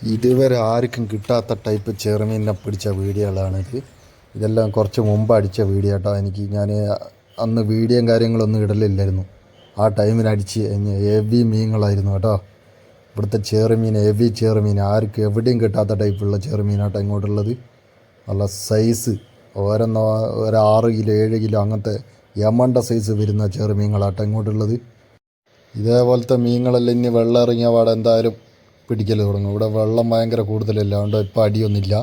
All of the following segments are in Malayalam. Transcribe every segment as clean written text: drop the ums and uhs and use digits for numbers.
ഇതുവരെ ആർക്കും കിട്ടാത്ത ടൈപ്പ് ചെറുമീനിനെ പിടിച്ച വീഡിയോകളാണിത്. ഇതെല്ലാം കുറച്ച് മുമ്പ് അടിച്ച വീഡിയോ കേട്ടോ. ഞാൻ അന്ന് വീഡിയോയും കാര്യങ്ങളൊന്നും ഇടലില്ലായിരുന്നു. ആ ടൈമിന് അടിച്ച് ഹെവി മീനുകളായിരുന്നു കേട്ടോ. ഇവിടുത്തെ ചെറുമീൻ ഹെവി ചെറുമീൻ, ആർക്കും എവിടെയും കിട്ടാത്ത ടൈപ്പുള്ള ചെറുമീനാട്ടോ ഇങ്ങോട്ടുള്ളത്. നല്ല സൈസ് ഒരു 6 കിലോ 7 കിലോ അങ്ങനത്തെ യമണ്ട സൈസ് വരുന്ന ചെറുമീനുകളാട്ടോ ഇങ്ങോട്ടുള്ളത്. ഇതേപോലത്തെ മീനുകളെല്ലാം ഇനി വെള്ളം ഇറങ്ങിയ പാടെ എന്തായാലും പിടിക്കൽ തുടങ്ങും. ഇവിടെ വെള്ളം ഭയങ്കര കൂടുതലല്ല, അതുകൊണ്ട് ഇപ്പോൾ അടിയൊന്നുമില്ല.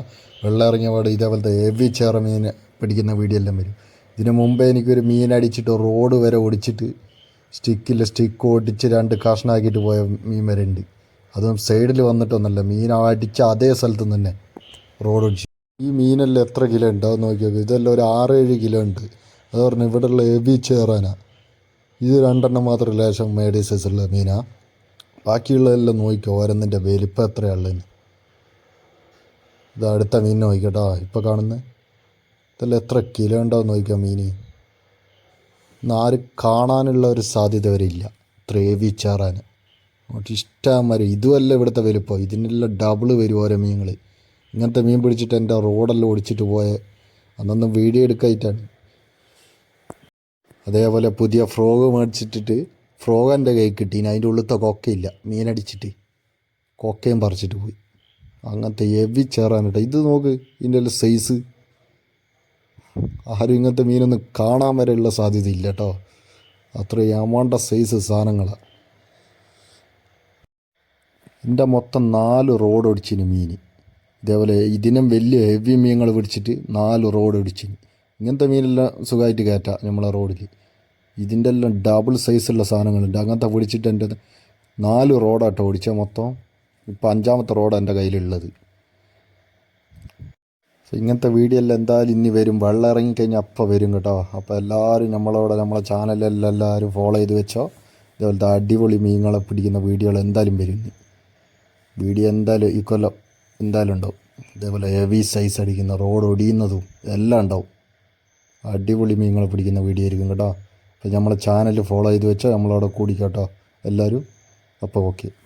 വെള്ളം ഇറങ്ങിയ പാട് ഇതേപോലത്തെ ഹെവി ചെറുമീൻ പിടിക്കുന്ന വീഡിയോ എല്ലാം വരും. ഇതിന് മുമ്പേ എനിക്കൊരു മീൻ അടിച്ചിട്ട് റോഡ് വരെ ഓടിച്ചിട്ട് സ്റ്റിക്ക് ഓടിച്ച് 2 കഷ്ണമാക്കിയിട്ട് പോയ മീൻ വരെ ഉണ്ട്. അതും സൈഡിൽ വന്നിട്ടൊന്നുമല്ല, മീൻ അടിച്ച അതേ സ്ഥലത്ത് തന്നെ റോഡ് ഓടിച്ചു. ഈ മീനെല്ലാം എത്ര കിലോ ഉണ്ടാവും നോക്കിയൊക്കെ. ഇതെല്ലാം ഒരു 6-7 കിലോ ഉണ്ട്. അത് പറഞ്ഞാൽ ഇവിടെയുള്ള ഹെവി ചേറാനാണ്. ഇത് 2 മാത്രം ലേശം മേഡിയം സൈസുള്ള മീനാണ്. ബാക്കിയുള്ളതെല്ലാം നോക്കിക്കോ ഓരോന്നിൻ്റെ വലിപ്പം എത്രയുള്ളതെന്ന്. ഇത് അടുത്ത മീൻ നോക്കിക്കോട്ടോ, ഇപ്പോൾ കാണുന്നത്. ഇതെല്ലാം എത്ര കിലോ ഉണ്ടാവും നോക്കിക്കോ മീൻ. ഇന്ന് ആരും കാണാനുള്ള ഒരു സാധ്യത വരെ ഇല്ല, ഇത്ര ഹെവി ചേറാൻ. അങ്ങോട്ട് ഇഷ്ടമാര്. ഇതുമല്ല ഇവിടുത്തെ വലിപ്പം, ഇതിനെല്ലാം ഡബിൾ വരും ഓരോ മീനുകൾ. ഇങ്ങനത്തെ മീൻ പിടിച്ചിട്ട് എൻ്റെ റോഡെല്ലാം ഓടിച്ചിട്ട് പോയ അന്നൊന്നും വീഡിയോ എടുക്കായിട്ടാണ്. അതേപോലെ പുതിയ ഫ്രോഗ് മേടിച്ചിട്ടിട്ട് ഫ്രോഗ് എൻ്റെ കൈ കിട്ടീന്. അതിൻ്റെ ഉള്ളിലത്തെ കൊക്കയില്ല, മീനടിച്ചിട്ട് കൊക്കയും പറിച്ചിട്ട് പോയി. അങ്ങനത്തെ ഹെവി ചേറാനിട്ട്. ഇത് നോക്ക് ഇതിൻ്റെ സൈസ്. ആരും ഇങ്ങനത്തെ മീനൊന്നും കാണാൻ വരെ ഉള്ള സാധ്യത ഇല്ല കേട്ടോ. അത്ര എമൗണ്ട സൈസ് സാധനങ്ങളാണ്. എൻ്റെ മൊത്തം 4 റോഡ് ഒടിച്ചിന് മീൻ. ഇതേപോലെ ഇതിനും വലിയ ഹെവി മീനുകൾ പിടിച്ചിട്ട് 4 റോഡ് ഒടിച്ചിന്. ഇങ്ങനത്തെ മീനെല്ലാം സുഖമായിട്ട് കയറ്റാം നമ്മളെ റോഡിൽ. ഇതിൻ്റെ എല്ലാം ഡബിൾ സൈസുള്ള സാധനങ്ങളുണ്ട്. അങ്ങനത്തെ പിടിച്ചിട്ട് എൻ്റെ 4 റോഡാട്ടോ ഓടിച്ചാൽ മൊത്തം. ഇപ്പോൾ 5ാമത്തെ റോഡാണ് എൻ്റെ കയ്യിലുള്ളത്. ഇങ്ങനത്തെ വീഡിയോ എല്ലാം എന്തായാലും ഇനി വരും. വെള്ളം ഇറങ്ങിക്കഴിഞ്ഞാൽ അപ്പം വരും കേട്ടോ. അപ്പോൾ എല്ലാവരും നമ്മളെ ചാനലെല്ലാം എല്ലാവരും ഫോളോ ചെയ്ത് വെച്ചോ. ഇതേപോലത്തെ അടിപൊളി മീനുകളെ പിടിക്കുന്ന വീഡിയോകൾ എന്തായാലും വരും. വീഡിയോ എന്തായാലും ഈ കൊല്ലം എന്തായാലും ഉണ്ടാവും. ഇതേപോലെ ഹെവി സൈസ് അടിക്കുന്ന റോഡ് ഒടിയുന്നതും എല്ലാം ഉണ്ടാവും. അടിപൊളി മീനുകളെ പിടിക്കുന്ന വീഡിയോ ആയിരിക്കും കേട്ടോ. അപ്പോൾ നമ്മളെ ചാനൽ ഫോളോ ചെയ്ത് വെച്ചാൽ നമ്മളവിടെ കൂടിക്കോട്ടോ എല്ലാവരും. അപ്പോൾ ഓക്കെ.